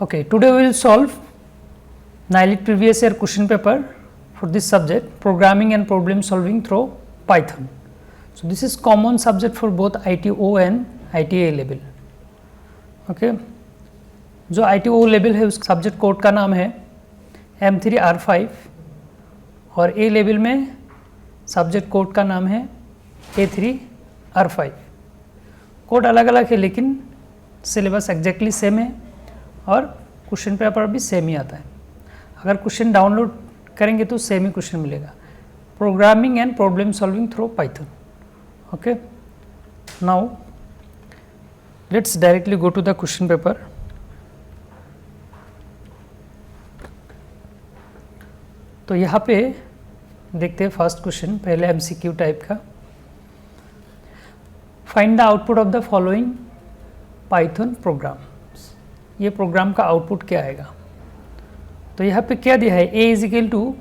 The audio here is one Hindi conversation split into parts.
Okay, today we will solve NIELIT previous year question paper for this subject, programming and problem solving through Python. So this is common subject for both ITO and ITA level. Okay, जो ITO level है उस सब्जेक्ट कोड का नाम है M3R5 और A लेवल में सब्जेक्ट कोड का नाम है A3R5. कोड अलग अलग है लेकिन सिलेबस एग्जैक्टली सेम है और क्वेश्चन पेपर भी सेम ही आता है. अगर क्वेश्चन डाउनलोड करेंगे तो सेम ही क्वेश्चन मिलेगा. Programming and problem solving through Python. Okay, now let's directly go to the question paper. तो यहाँ पे देखते हैं फर्स्ट क्वेश्चन, पहले एमसीक्यू टाइप का. Find the output of the following Python program. ये प्रोग्राम का आउटपुट क्या आएगा. तो यहाँ पे क्या दिया है, ए इज इक्वल टू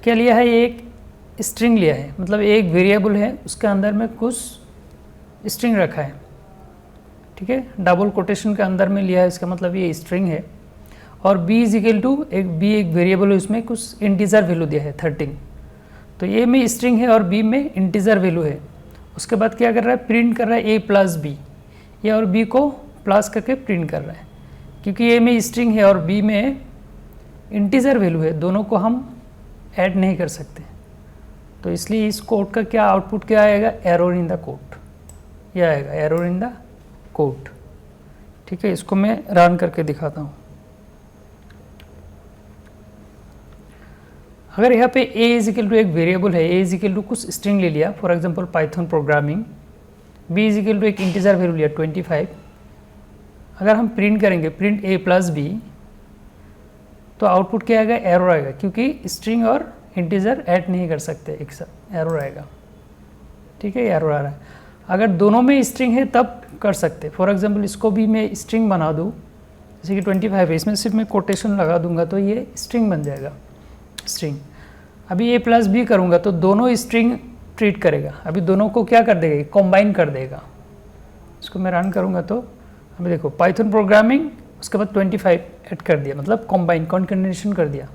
क्या लिया है, एक स्ट्रिंग लिया है, मतलब एक वेरिएबल है उसके अंदर में कुछ स्ट्रिंग रखा है. ठीक है, डबल कोटेशन के अंदर में लिया है, इसका मतलब ये स्ट्रिंग है. और बी इज इक्वल टू एक वेरिएबल है, उसमें कुछ इंटीजर वैल्यू दिया है 13. तो ए में स्ट्रिंग है और बी में इंटीजर वैल्यू है. उसके बाद क्या कर रहा है, प्रिंट कर रहा है ए प्लस बी. ए और बी को प्लस करके प्रिंट कर रहा है. क्योंकि ए में स्ट्रिंग है और बी में इंटीजर वैल्यू है, दोनों को हम ऐड नहीं कर सकते. तो इसलिए इस कोड का क्या आउटपुट क्या आएगा, एरर इन द कोड. यह आएगा एरर इन द कोड. ठीक है, इसको मैं रन करके दिखाता हूँ. अगर यहाँ पे a इज इक्वल टू एक वेरिएबल है, a इज इक्वल टू कुछ स्ट्रिंग ले लिया, for example Python programming. b is equal to एक इंटीजर वैल्यू लिया 25. अगर हम प्रिंट करेंगे प्रिंट a प्लस बी, तो आउटपुट क्या आएगा, एरर आएगा. क्योंकि स्ट्रिंग और इंटीजर ऐड नहीं कर सकते एक साथ, एरर आएगा. ठीक है, एरर आ रहा है. अगर दोनों में स्ट्रिंग है तब कर सकते. फॉर एग्जांपल इसको भी मैं स्ट्रिंग बना दूँ, जैसे कि 25 है, इसमें सिर्फ मैं कोटेशन लगा दूंगा तो ये स्ट्रिंग बन जाएगा. स्ट्रिंग अभी ए प्लस बी करूँगा तो दोनों स्ट्रिंग ट्रीट करेगा. अभी दोनों को क्या कर देगा, कॉम्बाइन कर देगा. इसको मैं रन करूँगा तो अभी देखो पाइथन प्रोग्रामिंग, उसके बाद 25 ऐड कर दिया, मतलब कॉम्बाइन कॉन्कैटिनेशन कर दिया,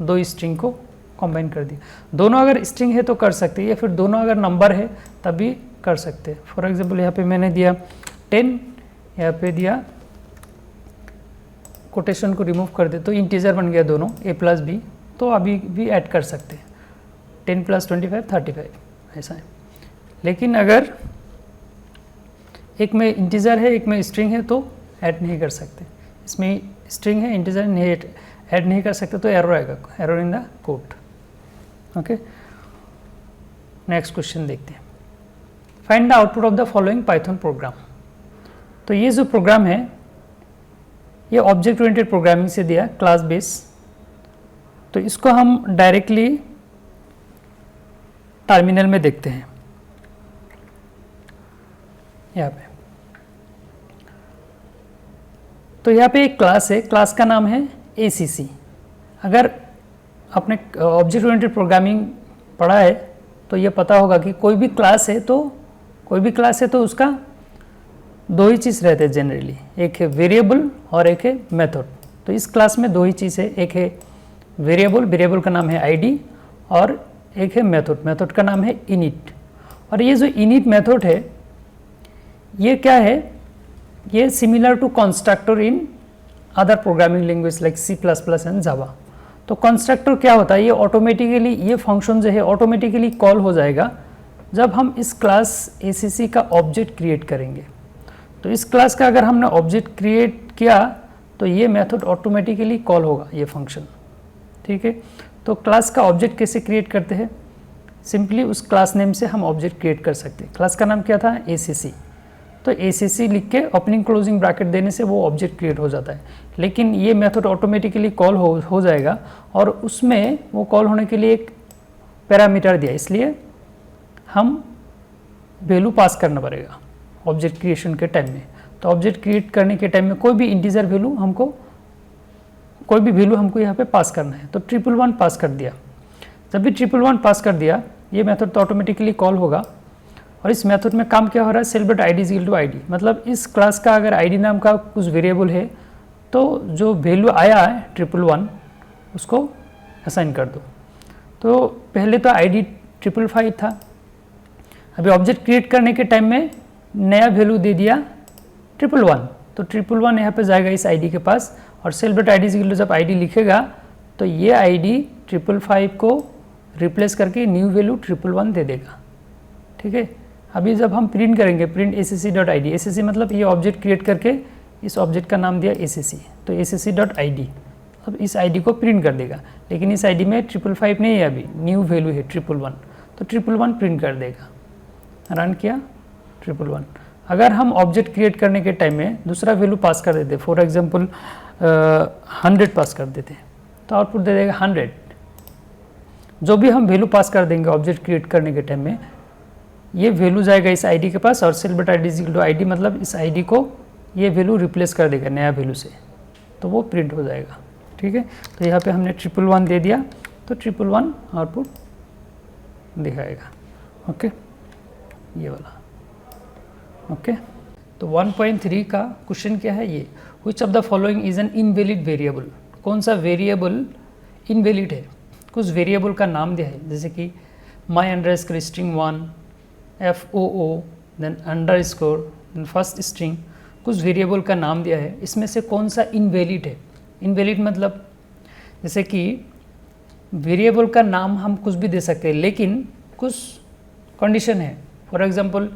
दो स्ट्रिंग को कॉम्बाइन कर दिया. दोनों अगर स्ट्रिंग है तो कर सकते हैं, या फिर दोनों अगर नंबर है तब भी कर सकते हैं. फॉर एग्जांपल यहाँ पे मैंने दिया 10, यहाँ पे दिया कोटेशन को रिमूव कर दे तो इंटीजर बन गया दोनों ए प्लस बी. तो अभी भी ऐड कर सकते हैं 10 प्लस 25 35 ऐसा है. लेकिन अगर एक में इंटीजर है एक में स्ट्रिंग है तो ऐड नहीं कर सकते. इसमें स्ट्रिंग है इंटीजर नहीं ऐड नहीं कर सकते तो एरर आएगा, error in the code. Okay, next question देखते हैं. Find the output of the following Python programme. तो ये जो प्रोग्राम है ये ऑब्जेक्ट ओरिएंटेड प्रोग्रामिंग से दिया, क्लास बेस. तो इसको हम डायरेक्टली टर्मिनल में देखते हैं. यहाँ पे तो यहाँ पे एक क्लास है, क्लास का नाम है ACC. अगर आपने ऑब्जेक्ट ओरिएंटेड प्रोग्रामिंग पढ़ा है तो ये पता होगा कि कोई भी क्लास है तो उसका दो ही चीज़ रहते हैं जनरली, एक है वेरिएबल और एक है मेथड. तो इस क्लास में दो ही चीज़ है, एक है वेरिएबल का नाम है ID और एक है मेथड का नाम है init. और ये जो init मेथड है ये क्या है, ये similar to constructor in other programming language like C++ and Java. तो कंस्ट्रक्टर क्या होता है, ये ऑटोमेटिकली ये फंक्शन जो है ऑटोमेटिकली कॉल हो जाएगा जब हम इस क्लास ACC का ऑब्जेक्ट क्रिएट करेंगे. तो इस क्लास का अगर हमने ऑब्जेक्ट क्रिएट किया तो ये मेथड ऑटोमेटिकली कॉल होगा, ये फंक्शन. ठीक है, तो क्लास का ऑब्जेक्ट कैसे क्रिएट करते हैं, सिंपली उस क्लास नेम से हम ऑब्जेक्ट क्रिएट कर सकते हैं. क्लास का नाम क्या था, ACC. तो ACC लिख के ओपनिंग क्लोजिंग ब्रैकेट देने से वो ऑब्जेक्ट क्रिएट हो जाता है. लेकिन ये मेथड ऑटोमेटिकली कॉल हो जाएगा और उसमें वो कॉल होने के लिए एक पैरामीटर दिया, इसलिए हम वैल्यू पास करना पड़ेगा ऑब्जेक्ट क्रिएशन के टाइम में. तो ऑब्जेक्ट क्रिएट करने के टाइम में कोई भी इंटीजर वैल्यू हमको यहाँ पे पास करना है. तो 111 पास कर दिया. जब भी 111 पास कर दिया ये मेथड तो ऑटोमेटिकली कॉल होगा. और इस मेथड में काम क्या हो रहा है, celebrate ID is equal to ID. मतलब इस क्लास का अगर ID नाम का कुछ वेरिएबल है तो जो वैल्यू आया है 111 उसको असाइन कर दो। तो पहले तो आईडी 555 था, अभी ऑब्जेक्ट क्रिएट करने के टाइम में नया वैल्यू दे दिया 111, तो 111 यहाँ पे जाएगा इस आईडी के पास, और सेलिब्रेट आईडी से जब आईडी लिखेगा तो ये आईडी 555 को रिप्लेस करके न्यू वैल्यू 111 दे देगा। ठीक है, अभी जब हम प्रिंट करेंगे प्रिंट acc.id, acc मतलब ये ऑब्जेक्ट क्रिएट करके इस ऑब्जेक्ट का नाम दिया acc, तो acc.id अब इस आईडी को प्रिंट कर देगा, लेकिन इस आईडी में 555 नहीं है, अभी न्यू वैल्यू है 111, तो 111 प्रिंट कर देगा। रन किया 111। अगर हम ऑब्जेक्ट क्रिएट करने के टाइम में दूसरा वैल्यू पास कर देते, फॉर एग्जांपल 100 पास कर देते, तो आउटपुट दे देगा 100। जो भी हम वैल्यू पास कर देंगे ऑब्जेक्ट क्रिएट करने के टाइम में, ये वैल्यू जाएगा इस आईडी के पास, और सेलिब्रेट आईडी मतलब इस आईडी को ये वैल्यू रिप्लेस कर देगा नया वैल्यू से, तो वो प्रिंट हो जाएगा। ठीक है, तो यहाँ पे हमने 111 दे दिया, तो 111 आउटपुट दिखाएगा। ओके, ये वाला। ओके, तो 1.3 का क्वेश्चन क्या है ये, विच of the following is an invalid variable. कौन सा वेरिएबल इनवैलिड है, कुछ वेरिएबल का नाम दिया है, जैसे कि my underscore string 1, FOO, then underscore, then first string, कुछ वेरिएबल का नाम दिया है, इसमें से कौन सा इनवैलिड है। इनवैलिड मतलब जैसे कि वेरिएबल का नाम हम कुछ भी दे सकते हैं, लेकिन कुछ कंडीशन है। फॉर एग्जांपल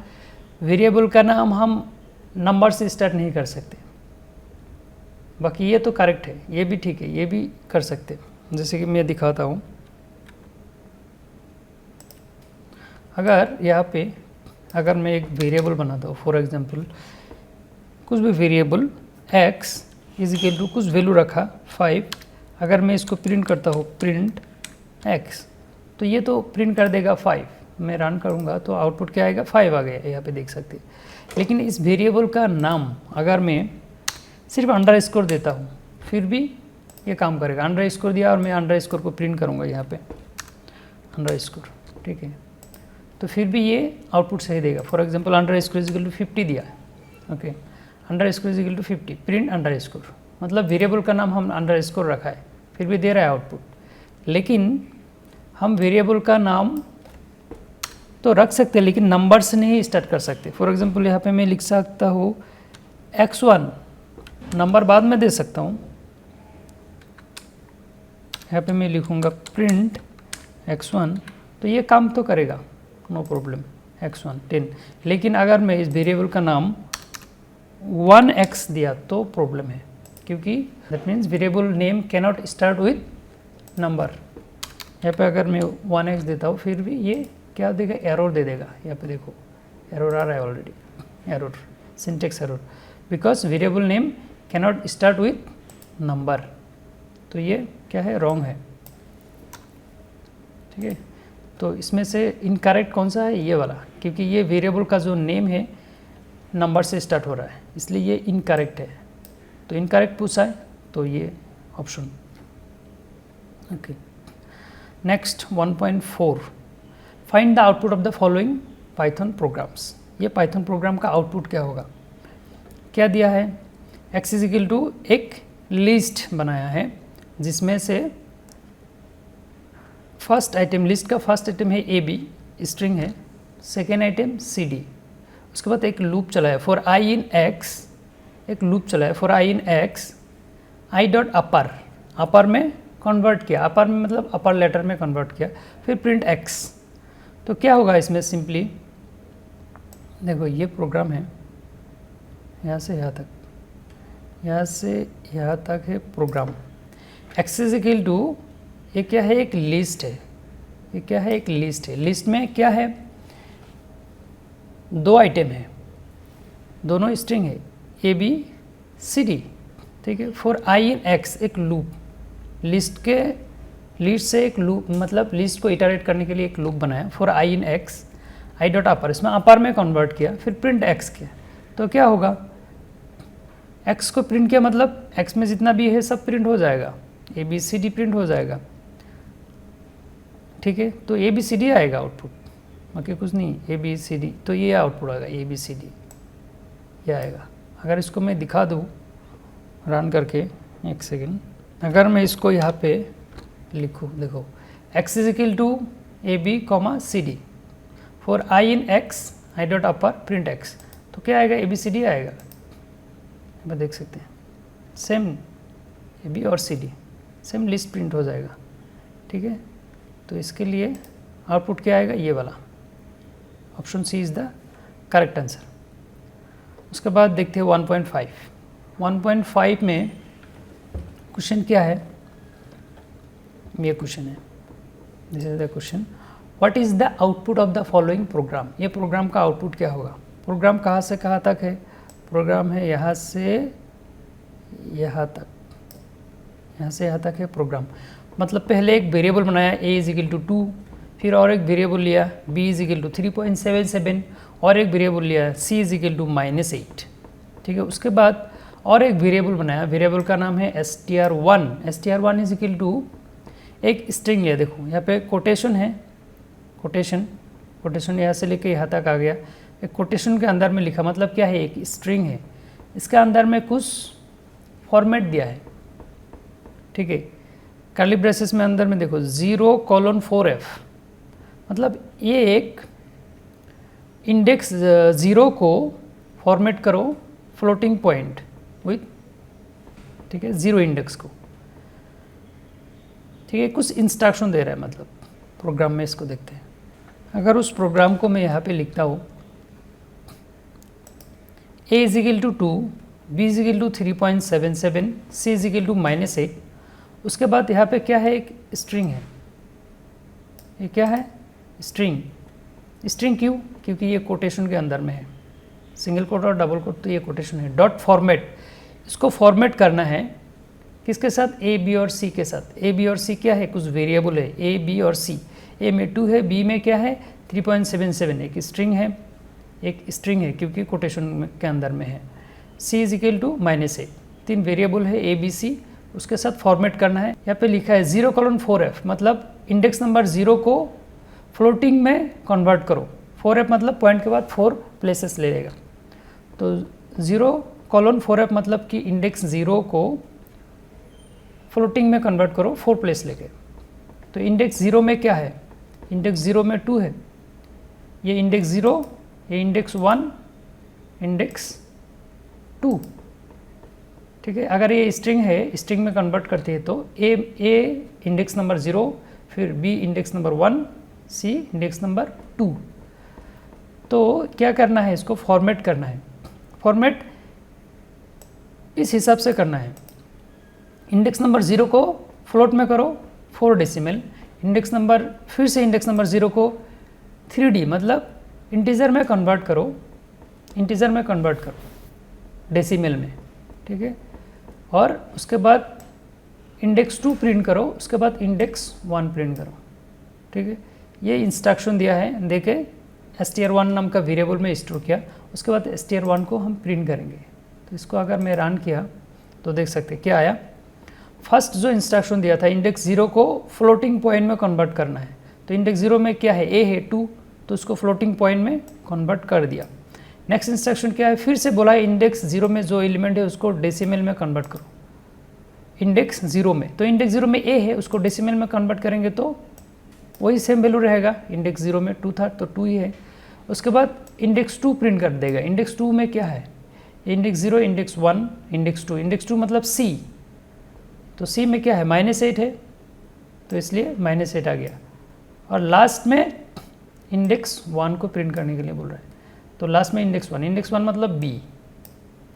वेरिएबल का नाम हम नंबर से स्टार्ट नहीं कर सकते, बाकी ये तो करेक्ट है, ये भी ठीक है, ये भी कर सकते हैं। जैसे कि मैं दिखाता हूँ, अगर यहाँ पे अगर मैं एक वेरिएबल बनाता हूँ, फॉर एग्जांपल कुछ भी variable x is equal to कुछ वैल्यू रखा 5, अगर मैं इसको प्रिंट करता हूँ प्रिंट x, तो ये तो प्रिंट कर देगा 5। मैं रन करूँगा तो आउटपुट क्या आएगा, 5 आ गया, यहाँ पे देख सकते हैं। लेकिन इस वेरिएबल का नाम अगर मैं सिर्फ अंडरस्कोर देता हूँ, फिर भी ये काम करेगा। अंडरस्कोर दिया और मैं अंडरस्कोर को प्रिंट करूँगा यहाँ पे अंडरस्कोर, ठीक है, तो फिर भी ये आउटपुट सही देगा। For example underscore is equal to 50 दिया है, okay, underscore is equal to 50, print underscore, मतलब वेरिएबल का नाम हम अंडरस्कोर रखा है, फिर भी दे रहा है आउटपुट। लेकिन हम वेरिएबल का नाम तो रख सकते हैं, लेकिन नंबर से नहीं स्टार्ट कर सकते। फॉर एग्जांपल यहाँ पे मैं लिख सकता हूँ x1, नंबर बाद में दे सकता हूँ, यहाँ पे मैं लिखूँगा प्रिंट x1, तो ये काम तो करेगा, नो प्रॉब्लम, x1 10। लेकिन अगर मैं इस वेरिएबल का नाम 1x दिया तो प्रॉब्लम है, क्योंकि that means variable name cannot start with number. यहाँ पे अगर मैं 1x देता हूँ, फिर भी ये क्या देगा, एरर दे देगा। यहाँ पे देखो एरर आ रहा है already, error, syntax error, because variable name cannot start with number, तो ये क्या है, रॉन्ग है। ठीक है, तो इसमें से इनकरेक्ट कौन सा है, ये वाला, क्योंकि ये वेरिएबल का जो नेम है नंबर से स्टार्ट हो रहा है, इसलिए ये इनकरेक्ट है। तो इनकरेक्ट पूछा है, तो ये option. Okay, next 1.4, find the output of the following Python programs. ये पाइथन प्रोग्राम का आउटपुट क्या होगा, क्या दिया है, x इज इक्वल टू एक लिस्ट बनाया है, जिसमें से फर्स्ट आइटम, लिस्ट का फर्स्ट आइटम है AB, स्ट्रिंग है, सेकेंड आइटम CD, उसके बाद एक लूप चला है फॉर i इन x, एक लूप चला है for i in x, i dot अपर, अपर में कन्वर्ट किया, अपर में मतलब अपर लेटर में कन्वर्ट किया, फिर प्रिंट x। तो क्या होगा इसमें, सिंपली देखो ये प्रोग्राम है, यहाँ से यहाँ तक, यहाँ से यहाँ तक है program. x is equal to, ये क्या है, एक लिस्ट है, ये क्या है, एक लिस्ट है। लिस्ट में क्या है, दो आइटम है, दोनों स्ट्रिंग है ABCD, ठीक है, फॉर i इन x, एक लूप, लिस्ट से एक लूप, मतलब लिस्ट को इटरेट करने के लिए एक लूप बनाया for i in x, i dot upper, इसमें अपर में कन्वर्ट किया, फिर प्रिंट x किया। तो क्या होगा, x को प्रिंट किया मतलब x में जितना भी है सब प्रिंट हो जाएगा, ABCD प्रिंट हो जाएगा। ठीक है, तो ABCD आएगा आउटपुट, बाकी कुछ नहीं, ABCD, तो ये आउटपुट आएगा ABCD, ये आएगा। अगर इसको मैं दिखा दूँ रन करके एक सेकेंड, अगर मैं इसको यहाँ पे लिखूँ, देखो x is equal to A B comma C D, for i in x i dot upper print x, तो क्या आएगा, ए बी सी डी आएगा। मैं देख सकते हैं सेम ए बी और C D same list print हो जाएगा, ठीक है। तो इसके लिए आउटपुट क्या आएगा, ये वाला, option C is the correct answer. उसके बाद देखते हैं 1.5। 1.5 में क्वेश्चन क्या है, ये क्वेश्चन है, this is the question, what is the output of the following programme. ये प्रोग्राम का आउटपुट क्या होगा। प्रोग्राम कहाँ से कहाँ तक है, प्रोग्राम है यहाँ से यहाँ तक, यहाँ से यहाँ तक है प्रोग्राम। मतलब पहले एक वेरिएबल बनाया a इज इक्वल टू 2, फिर और एक वेरिएबल लिया b इज इक्वल टू 3.77 और एक वेरिएबल लिया c इज इक्वल टू -8, ठीक है। उसके बाद और एक वेरिएबल बनाया, वेरिएबल का नाम है str1। str1 is equal to एक स्ट्रिंग है, देखो यहाँ पे कोटेशन है, कोटेशन यहाँ से लेके यहाँ तक आ गया। एक कोटेशन के अंदर में लिखा, मतलब क्या है, एक स्ट्रिंग है, इसके अंदर में कुछ फॉर्मेट दिया है, ठीक है। कर्ली ब्रेसेस में अंदर में देखो 0:4f, मतलब ये एक इंडेक्स 0 को फॉर्मेट करो फ्लोटिंग पॉइंट विथ, ठीक है, 0 इंडेक्स को, ठीक है। कुछ इंस्ट्रक्शन दे रहा है, मतलब प्रोग्राम में, इसको देखते हैं। अगर उस प्रोग्राम को मैं यहाँ पे लिखता हूँ a is equal to 2, b is equal to 3.77, c is equal to -8, उसके बाद यहाँ पे क्या है, एक स्ट्रिंग है, ये क्या है, स्ट्रिंग। स्ट्रिंग क्यों, क्योंकि ये कोटेशन के अंदर में है, सिंगल कोट और डबल कोट, तो ये कोटेशन है। डॉट फॉर्मेट, इसको फॉर्मेट करना है किसके साथ, ए बी और सी के साथ। ए बी और सी क्या है, कुछ वेरिएबल है, ए बी और सी। ए में 2 है, बी में क्या है 3.77, एक स्ट्रिंग है क्योंकि कोटेशन के अंदर में है। सी इज इक्वल टू -8, 3 वेरिएबल है ए बी सी, उसके साथ फॉर्मेट करना है। यहाँ पे लिखा है 0:4f, मतलब इंडेक्स नंबर 0 को फ्लोटिंग में कन्वर्ट करो। 4f मतलब पॉइंट के बाद 4 प्लेसेस ले लेगा, तो 0:4f मतलब कि इंडेक्स 0 को फ्लोटिंग में कन्वर्ट करो 4 प्लेस लेके। तो इंडेक्स 0 में क्या है, इंडेक्स 0 में 2 है, ये इंडेक्स 0, ये इंडेक्स 1, इंडेक्स 2, ठीक है। अगर ये स्ट्रिंग है, स्ट्रिंग में कन्वर्ट करते हैं तो ए इंडेक्स नंबर 0, फिर b index number 1, c index number 2। तो क्या करना है, इसको फॉर्मेट करना है। फॉर्मेट इस हिसाब से करना है, इंडेक्स नंबर 0 को फ्लोट में करो 4 डेसिमल, इंडेक्स नंबर, फिर से इंडेक्स नंबर 0 को 3D मतलब इंटीजर में कन्वर्ट करो, डेसिमल में, ठीक है। और उसके बाद इंडेक्स 2 प्रिंट करो, उसके बाद इंडेक्स 1 प्रिंट करो, ठीक है। ये इंस्ट्रक्शन दिया है, देखे str1 नाम का वेरिएबल में स्टोर किया, उसके बाद str1 को हम प्रिंट करेंगे। तो इसको अगर मैं रन किया तो देख सकते क्या आया। फर्स्ट जो इंस्ट्रक्शन दिया था, इंडेक्स 0 को फ्लोटिंग पॉइंट में कन्वर्ट करना है, तो इंडेक्स 0 में क्या है, a है 2, तो उसको फ्लोटिंग पॉइंट में कन्वर्ट कर दिया। नेक्स्ट इंस्ट्रक्शन क्या है, फिर से बोला इंडेक्स 0 में जो एलिमेंट है उसको डेसिमल में कन्वर्ट करो, इंडेक्स 0 में। तो इंडेक्स 0 में a है, उसको डेसिमल में कन्वर्ट करेंगे तो वही सेम वैल्यू रहेगा। इंडेक्स 0 में 2 था तो 2 ही है। उसके बाद इंडेक्स 2 प्रिंट कर देगा। इंडेक्स 2 में क्या है, इंडेक्स 0, इंडेक्स 1, इंडेक्स 2। इंडेक्स 2 मतलब c, तो c में क्या है, -8 है, तो इसलिए -8 आ गया। और लास्ट में इंडेक्स 1 को प्रिंट करने के लिए बोल रहा है, तो लास्ट में इंडेक्स 1। इंडेक्स 1 मतलब b,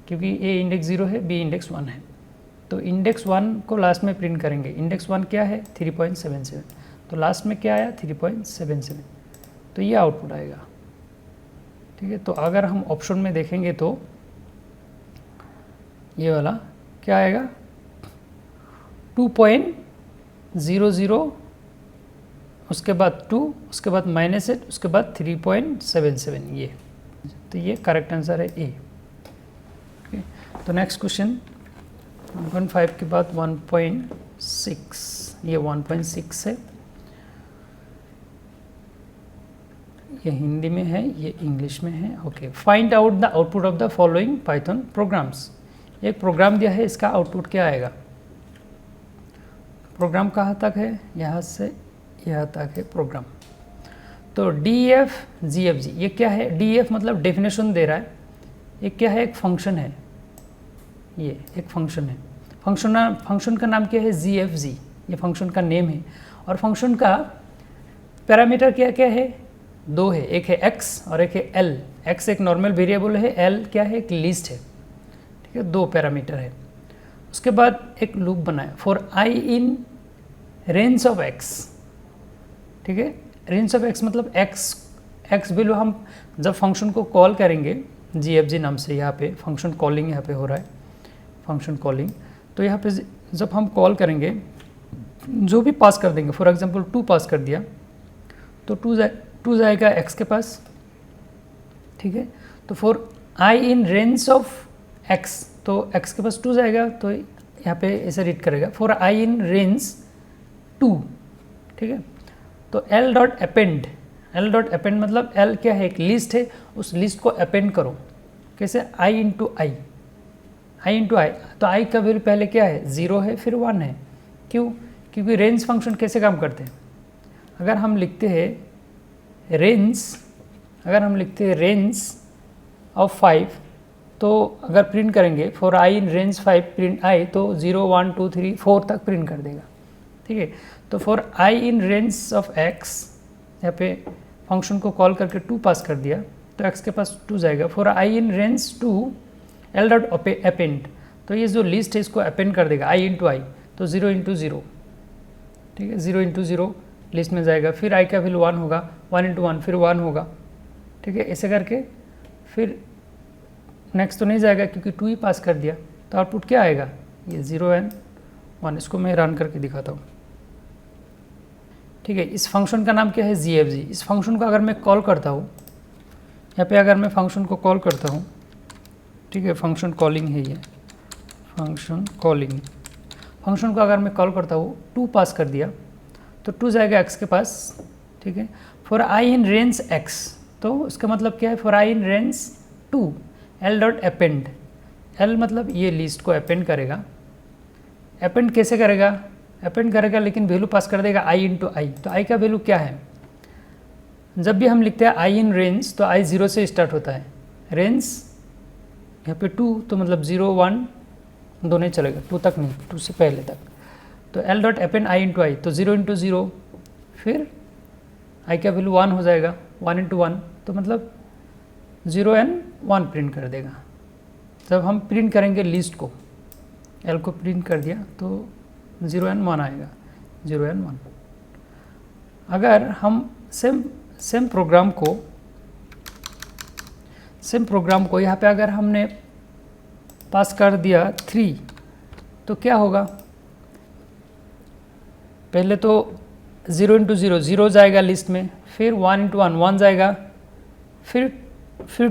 क्योंकि a इंडेक्स 0 है, b इंडेक्स 1 है, तो इंडेक्स 1 को लास्ट में प्रिंट करेंगे। इंडेक्स 1 क्या है 3.77, तो लास्ट में क्या आया 3.77, तो ये आउटपुट आएगा, ठीक है। तो अगर हम ऑप्शन में देखेंगे तो ये वाला क्या आएगा 2.00, उसके बाद 2, उसके बाद -8, उसके बाद 3.77, ये, तो ये करेक्ट आंसर है ए। तो नेक्स्ट क्वेश्चन 1.5 के बाद 1.6, ये 1.6 है, ये हिंदी में है, ये इंग्लिश में है। Okay, find out the output of the following Python programs. एक प्रोग्राम दिया है, इसका आउटपुट क्या आएगा। प्रोग्राम कहाँ तक है, यहाँ से यहाँ तक है प्रोग्राम। तो DFGFG ये क्या है, DF मतलब डेफिनेशन दे रहा है, ये क्या है, एक फंक्शन है, ये एक फंक्शन है। फंक्शन का नाम क्या है, GFG, ये फंक्शन का नेम है। और फंक्शन का पैरामीटर क्या क्या है, दो है, एक है x और एक है l। x एक नॉर्मल वेरिएबल है, l क्या है, एक लिस्ट है, ठीक है, दो पैरामीटर है। उसके बाद एक लूप बनाया, for i in range of x, ठीक है। रेंज ऑफ x मतलब x वैल्यू हम जब फंक्शन को कॉल करेंगे GFG नाम से, यहाँ पे फंक्शन कॉलिंग यहाँ पे हो रहा है, फंक्शन कॉलिंग। तो यहाँ पे जब हम कॉल करेंगे जो भी पास कर देंगे, फॉर एग्जांपल 2 पास कर दिया तो 2 जाएगा x के पास, ठीक है। तो for i in range of x, तो x के पास 2 जाएगा, तो यहाँ पे ऐसे रीड करेगा, फॉर i इन रेंज 2, ठीक है। तो l डॉट अपेंड मतलब l क्या है, एक लिस्ट है, उस लिस्ट को अपेंड करो, कैसे, i इंटू आई, तो i का वैल्यू पहले क्या है, 0 है, फिर 1 है। क्यों, क्योंकि रेंज फंक्शन कैसे काम करते हैं, अगर हम लिखते हैं रेंज ऑफ 5, तो अगर प्रिंट करेंगे for i in range 5 print i, तो 0 1 2 3 4 तक प्रिंट कर देगा, ठीक है। तो for i in range of x, यहाँ पे फंक्शन को कॉल करके 2 पास कर दिया, तो x के पास 2 जाएगा। For i in range 2 l dot append, तो ये जो लिस्ट है इसको अपेंड कर देगा i इंटू आई, तो 0 इंटू 0, ठीक है, 0 इंटू 0 लिस्ट में जाएगा। फिर i का वैल्यू 1 होगा, 1 इंटू 1 फिर 1 होगा, ठीक है। ऐसे करके फिर नेक्स्ट तो नहीं जाएगा क्योंकि 2 ही पास कर दिया, तो आउटपुट क्या आएगा, ये 0 एंड 1। इसको मैं रन करके दिखाता हूँ, ठीक है। इस फंक्शन का नाम क्या है, GFG। इस फंक्शन को अगर मैं कॉल करता हूँ, यहाँ पे अगर मैं फंक्शन को कॉल करता हूँ, ठीक है, फंक्शन कॉलिंग है ये, फंक्शन कॉलिंग। फंक्शन को अगर मैं कॉल करता हूँ, 2 पास कर दिया, तो 2 जाएगा x के पास, ठीक है। For i in range x, तो इसका मतलब क्या है, for i in range 2 l dot append, l मतलब ये लिस्ट को अपेंड करेगा। अपेंड कैसे करेगा, अपेंड करेगा लेकिन वैल्यू पास कर देगा i इंटू आई। तो i का वैल्यू क्या है, जब भी हम लिखते हैं i इन रेंज, तो i 0 से स्टार्ट होता है, रेंज यहाँ पे 2, तो मतलब 0 1 दो नहीं चलेगा, 2 तक नहीं, 2 से पहले तक। तो l dot append i into I, तो 0 इंटू 0, फिर i का वैल्यू 1 हो जाएगा, 1 इंटू 1, तो मतलब 0 एंड 1 प्रिंट कर देगा। जब हम प्रिंट करेंगे लिस्ट को, l को प्रिंट कर दिया, तो 0 एंड 1 आएगा, 0 एंड 1। अगर हम सेम प्रोग्राम को यहाँ पे अगर हमने पास कर दिया 3, तो क्या होगा, पहले तो 0 इंटू 0 0 जाएगा लिस्ट में, फिर 1 इंटू 1 1 जाएगा, फिर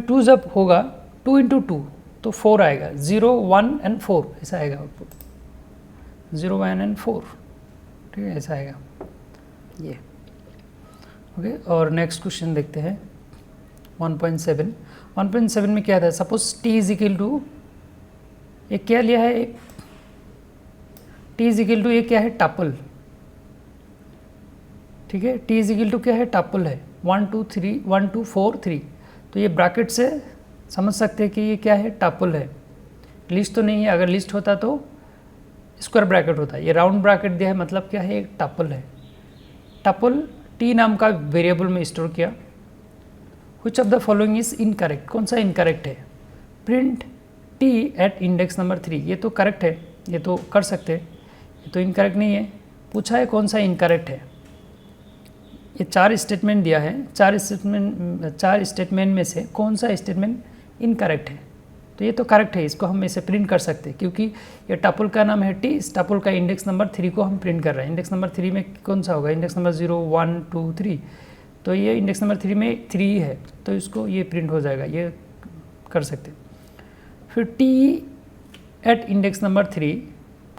2 जब होगा 2 इंटू 2, तो 4 आएगा, 0 1 एंड 4 ऐसा आएगा आउटपुट, 0 1 एंड 4, ठीक है, ऐसा आएगा ये, ओके। और नेक्स्ट क्वेश्चन देखते हैं 1.7 में क्या था, suppose t is equal to, ये क्या लिया है, t इज इक्वल टू, ये क्या है, टपल, ठीक है। t इज इक्वल टू क्या है, टपल है, 1 2 3 1 2 4 3, तो ये ब्रैकेट से समझ सकते हैं कि ये क्या है, टपल है, लिस्ट तो नहीं है। अगर लिस्ट होता तो स्क्वायर ब्रैकेट होता है, ये राउंड ब्रैकेट दिया है, मतलब क्या है, एक टपल है। टपल t नाम का वेरिएबल में स्टोर किया। Which of the following is incorrect, कौन सा इनकरेक्ट है, print t at index number 3, ये तो करेक्ट है, ये तो कर सकते हैं, ये तो इनकरेक्ट नहीं है। पूछा है कौन सा इनकरेक्ट है, ये 4 स्टेटमेंट दिया है, 4 स्टेटमेंट में से कौन सा स्टेटमेंट इनकरेक्ट है, तो ये तो करेक्ट है, इसको हम इसे प्रिंट कर सकते हैं क्योंकि ये टपल का नाम है t, इस टपल का इंडेक्स नंबर 3 को हम प्रिंट कर रहे हैं। इंडेक्स नंबर 3 में कौन सा होगा, इंडेक्स नंबर 0 1 2 3, तो ये इंडेक्स नंबर 3 में 3 है, तो इसको ये प्रिंट हो जाएगा, ये कर सकते हैं। फिर t एट इंडेक्स नंबर 3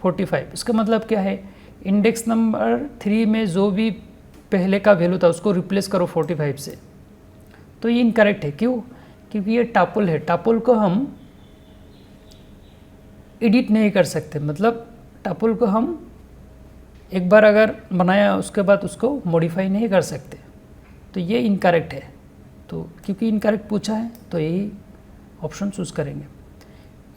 45, इसका मतलब क्या है, इंडेक्स नंबर 3 में जो भी पहले का वैल्यू था उसको रिप्लेस करो 45 से, तो ये इनकरेक्ट है। क्यों, क्योंकि ये टपल है, टपल को हम एडिट नहीं कर सकते, मतलब टपल को हम एक बार अगर बनाया उसके बाद उसको मॉडिफाई नहीं कर सकते, तो ये इनकरेक्ट है। तो क्योंकि इनकरेक्ट पूछा है तो यही ऑप्शन चूज़ करेंगे।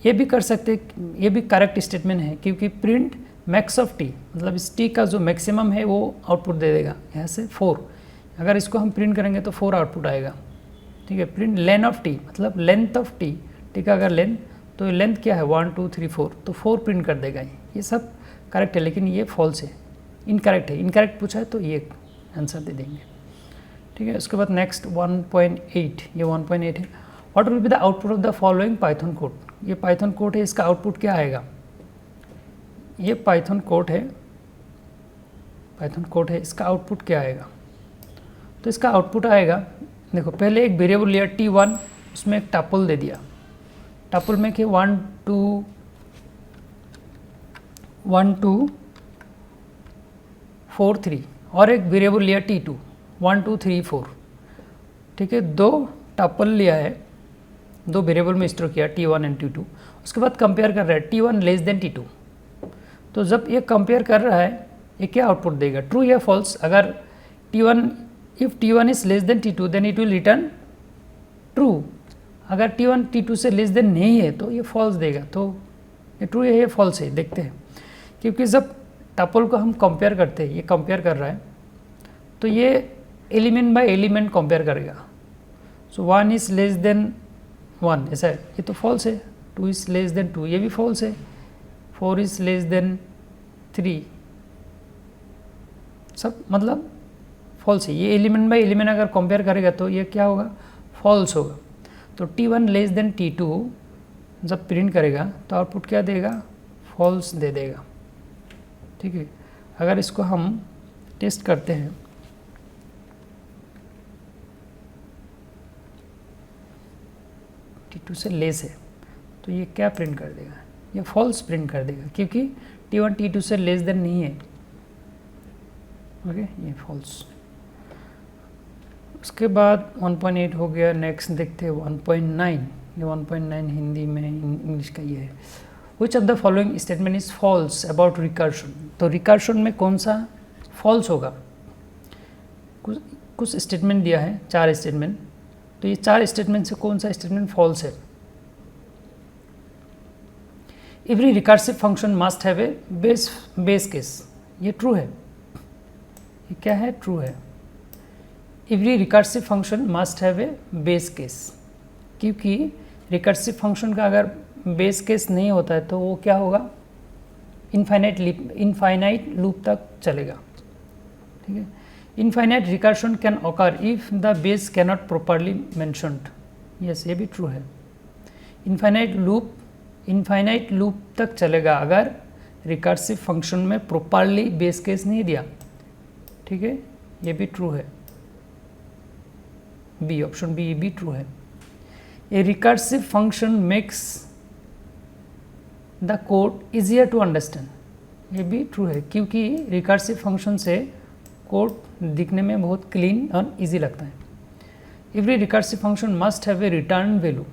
ये भी कर सकते, ये भी करेक्ट स्टेटमेंट है, क्योंकि प्रिंट मैक्स ऑफ टी, मतलब इस टी का जो मैक्सिमम है वो आउटपुट दे देगा, यहाँ से 4। अगर इसको हम प्रिंट करेंगे तो 4 आउटपुट आएगा, ठीक है। प्रिंट लेंथ ऑफ टी, मतलब लेंथ ऑफ टी, टी का अगर लेंथ, तो लेंथ क्या है 1 2 3 4, तो 4 प्रिंट कर देगा। ये सब करेक्ट है, लेकिन ये फॉल्स है, इनकरेक्ट है। इनकरेक्ट पूछा है तो ये आंसर दे देंगे, ठीक है। उसके बाद नेक्स्ट 1.8, ये 1.8 है। What will be the output of the following Python code. ये पाइथन कोड है, इसका आउटपुट क्या आएगा। ये पाइथन कोड है, पाइथन कोड है, इसका आउटपुट क्या आएगा। तो इसका आउटपुट आएगा, देखो पहले एक वेरिएबल लिया t1, उसमें एक टपल दे दिया, टपल में कि 1 2 4 3, और एक वेरिएबल लिया t2 1 2 3 4, ठीक है। दो टपल लिया है, दो वेरिएबल में स्टोर किया t1 एंड t2। उसके बाद कंपेयर कर रहा है t1 लेस देन t2। तो जब ये कंपेयर कर रहा है, ये क्या आउटपुट देगा, ट्रू या फॉल्स। अगर t1, if t1 is less than t2 then it will return true. अगर t1 t2 से लेस देन नहीं है तो ये फॉल्स देगा। तो ये ट्रू है, ये फॉल्स है, देखते हैं। क्योंकि जब टपल को हम कंपेयर करते हैं, ये कंपेयर कर रहा है, तो ये एलिमेंट बाय एलिमेंट कंपेयर करेगा। सो 1 इज लेस देन 1, ऐसा है, ये तो फॉल्स है। 2 इज लेस देन 2, ये भी फॉल्स है। 4 इज लेस देन 3, सब मतलब फॉल्स है। ये एलिमेंट बाय एलिमेंट अगर कंपेयर करेगा तो ये क्या होगा, फॉल्स होगा। तो t1 लेस देन t2 जब प्रिंट करेगा तो आउटपुट क्या देगा, फॉल्स दे देगा, ठीक है। अगर इसको हम टेस्ट करते हैं, t2 से लेस है, तो ये क्या प्रिंट कर देगा, ये फॉल्स प्रिंट कर देगा, क्योंकि t1 t2 से लेस देन नहीं है, ओके, ये फॉल्स। उसके बाद 1.8 हो गया। नेक्स्ट देखते हैं 1.9। ये 1.9 हिंदी में, इंग्लिश का ये है। Which of the following statement is false about recursion. तो रिकर्शन में कौन सा फॉल्स होगा। कुछ स्टेटमेंट दिया है, 4 स्टेटमेंट। तो ये 4 स्टेटमेंट से कौन सा स्टेटमेंट फॉल्स है। Every recursive function must have a base case, ये ट्रू है। ये क्या है, ट्रू है। Every recursive function must have a base case, क्योंकि रिकर्सिव फंक्शन का अगर बेस केस नहीं होता है तो वो क्या होगा, इनफाइनाइट लूप तक चलेगा, ठीक है। Infinite recursion can occur if the base cannot properly mentioned, yes, ये भी ट्रू है। इनफाइनाइट लूप तक चलेगा अगर रिकर्सिव फंक्शन में प्रॉपरली बेस केस नहीं दिया, ठीक है, ये भी ट्रू है। बी, ऑप्शन बी भी ट्रू है। A recursive function makes the code easier to understand, ये भी ट्रू है, क्योंकि रिकर्सिव फंक्शन से कोड दिखने में बहुत क्लीन और इजी लगता है। Every recursive function must have a return value,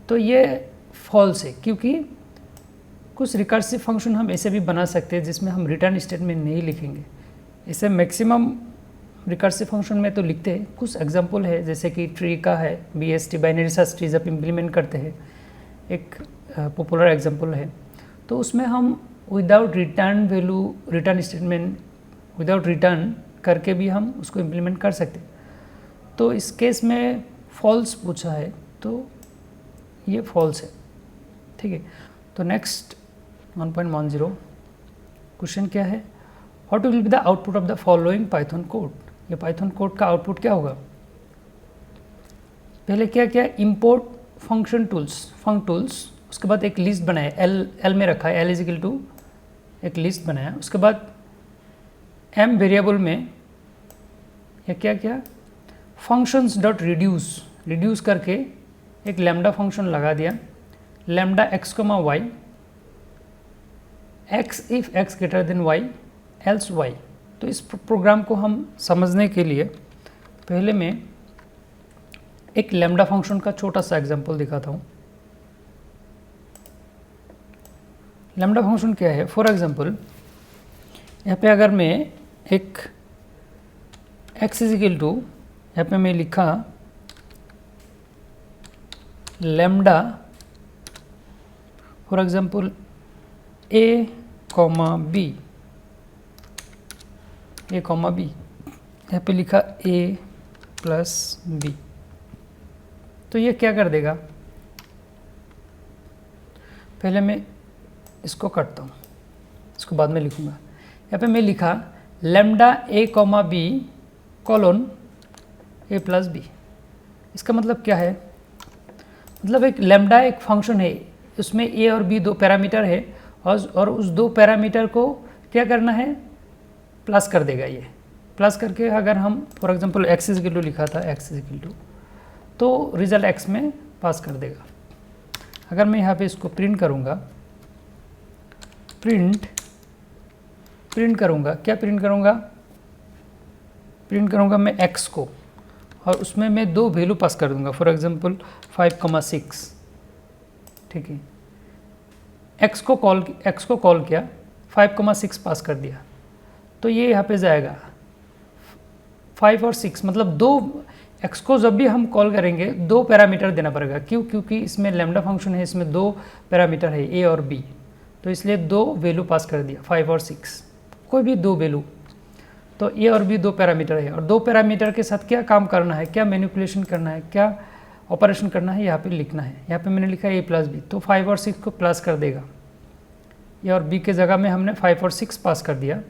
तो ये फॉल्स है, क्योंकि कुछ रिकर्सिव फंक्शन हम ऐसे भी बना सकते हैं जिसमें हम रिटर्न स्टेटमेंट नहीं लिखेंगे। इसे मैक्सिमम रिकर्सिव फंक्शन में तो लिखते हैं। कुछ एग्जांपल है, जैसे कि ट्री का है, BST बाइनरी सर्च ट्री जब इम्प्लीमेंट करते हैं, एक पॉपुलर एग्जांपल है। तो उसमें हम without return value, return statement without return करके भी हम उसको इम्प्लीमेंट कर सकते। तो इस केस में फॉल्स पूछा है, तो ये फॉल्स है, ठीक है। तो नेक्स्ट 1.10 क्वेश्चन क्या है, what will be the output of the following Python code. ये पाइथन कोड का आउटपुट क्या होगा। पहले क्या क्या, इंपोर्ट फंक्शन टूल्स, फंक टूल्स। उसके बाद एक लिस्ट बनाया, एल में रखा है, L इज इक्वल टू एक लिस्ट बनाया। उसके बाद m वेरिएबल में ये क्या क्या, फंक्शंस डॉट रिड्यूस करके एक लैम्डा फंक्शन लगा दिया, lambda x, y, x if x greater than y else y। तो इस प्रोग्राम को हम समझने के लिए पहले मैं एक लैम्डा फंक्शन का छोटा सा एग्जांपल दिखाता हूँ। लैम्डा फंक्शन क्या है? फॉर एग्जांपल यहाँ पे अगर मैं एक x इज इक्वल टू, यहाँ पे मैं लिखा lambda for example a comma b, a comma b, यहाँ पे लिखा a प्लस b, तो ये क्या कर देगा? पहले मैं इसको काटता हूँ, इसको बाद में लिखूँगा। यहाँ पे मैं लिखा lambda a comma b colon a plus b। इसका मतलब क्या है? मतलब एक लैम्डा एक फंक्शन है, उसमें a और b दो पैरामीटर है और उस दो पैरामीटर को क्या करना है? प्लस कर देगा। ये प्लस करके अगर हम for example x is equal to लिखा था, x इज इक्वल टू, तो रिजल्ट x में पास कर देगा। अगर मैं यहाँ पे इसको प्रिंट करूँगा, प्रिंट करूँगा, क्या प्रिंट करूँगा? प्रिंट करूँगा मैं x को, और उसमें मैं दो वैल्यू पास कर दूँगा, फॉर एग्जांपल 5,6, ठीक है। x को कॉल किया, 5,6 पास कर दिया, तो ये यहाँ पे जाएगा 5 और 6, मतलब दो x को जब भी हम कॉल करेंगे दो पैरामीटर देना पड़ेगा। क्यों? क्योंकि इसमें लैम्डा फंक्शन है, इसमें दो पैरामीटर है a और b, तो इसलिए दो वैल्यू पास कर दिया 5 और 6, कोई भी दो वैल्यू। तो a और b दो पैरामीटर है, और दो पैरामीटर के साथ क्या काम करना है, क्या मैनिपुलेशन करना है, क्या ऑपरेशन करना है, यहाँ पे लिखना है। यहाँ पे मैंने लिखा a प्लस b, तो 5 और 6 को प्लस कर देगा। a और b के जगह में हमने 5 और 6 पास कर दिया,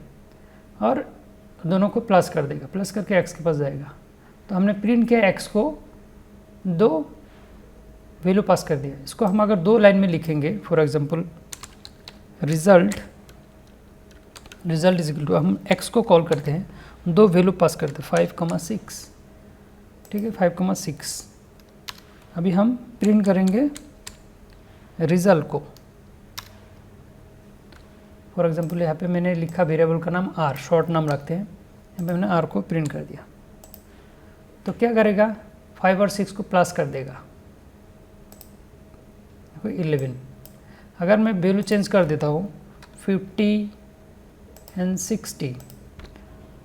और दोनों को प्लस कर देगा, प्लस करके x के पास जाएगा। तो हमने प्रिंट किया x को, दो वैल्यू पास कर दिया। इसको हम अगर दो लाइन में लिखेंगे, for example result is equal to, हम x को कॉल करते हैं, दो वैल्यू पास करते हैं 5,6, ठीक है, 5,6। अभी हम प्रिंट करेंगे रिजल्ट को, फॉर एग्जांपल यहाँ पे मैंने लिखा वेरिएबल का नाम r, शॉर्ट नाम रखते हैं, यहाँ पे मैंने r को प्रिंट कर दिया। तो क्या करेगा? 5 और 6 को प्लस कर देगा, 11। अगर मैं वैल्यू चेंज कर देता हूँ 50 एंड 60,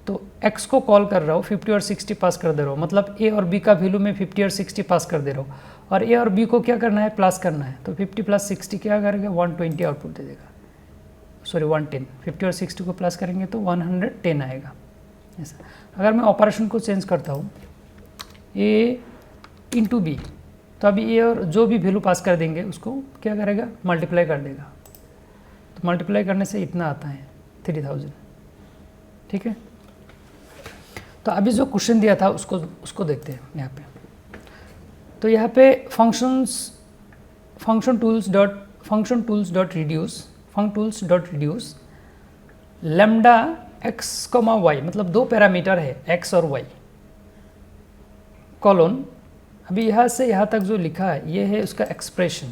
तो x को कॉल कर रहा हूँ, 50 और 60 पास कर दे रहा हूँ, मतलब a और b का वैल्यू में 50 और 60 पास कर दे रहा हूँ, और a और b को क्या करना है? प्लस करना है। तो 50 प्लस 60 क्या करेगा? 120 आउटपुट दे देगा, सॉरी 110। 50 और 60 को प्लस करेंगे तो 110 आएगा, ऐसा। अगर मैं ऑपरेशन को चेंज करता हूँ a इंटू बी, तो अभी a और जो भी वैल्यू पास कर देंगे उसको क्या करेगा? मल्टीप्लाई कर देगा। तो मल्टीप्लाई करने से इतना आता है 3000, ठीक है। तो अभी जो क्वेश्चन दिया था उसको देखते हैं यहाँ पे। तो यहाँ पे function tools dot reduce lambda x, y, मतलब दो पैरामीटर है x और y, कॉलोन। अभी यहाँ से यहाँ तक जो लिखा है ये है उसका एक्सप्रेशन,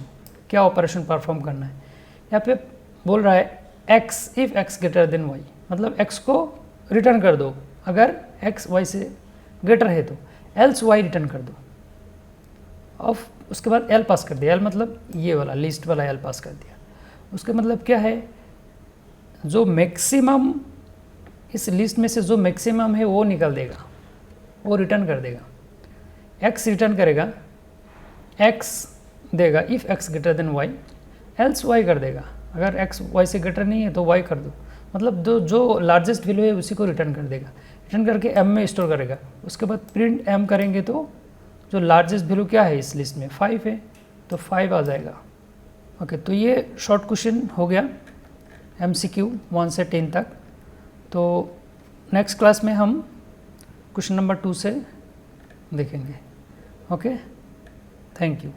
क्या ऑपरेशन परफॉर्म करना है। यहाँ पे बोल रहा है x if x greater than y, मतलब x को रिटर्न कर दो अगर x y से ग्रेटर है, तो एल्स y रिटर्न कर दो। और उसके बाद l पास कर दिया, l मतलब ये वाला लिस्ट वाला l पास कर दिया। उसका मतलब क्या है? जो मैक्सिमम इस लिस्ट में से जो मैक्सिमम है वो निकाल देगा, वो रिटर्न कर देगा। x रिटर्न करेगा, x देगा if x greater than y, else y कर देगा, अगर x y से ग्रेटर नहीं है तो y कर दो, मतलब जो लार्जेस्ट वैल्यू है उसी को रिटर्न कर देगा। रिटर्न करके m में स्टोर करेगा। उसके बाद प्रिंट m करेंगे तो जो लार्जेस्ट वैल्यू क्या है इस लिस्ट में 5 है, तो 5 आ जाएगा। ओके, तो ये शॉर्ट क्वेश्चन हो गया MCQ 1 से 10 तक। तो नेक्स्ट क्लास में हम क्वेश्चन नंबर 2 से देखेंगे। Okay, thank you.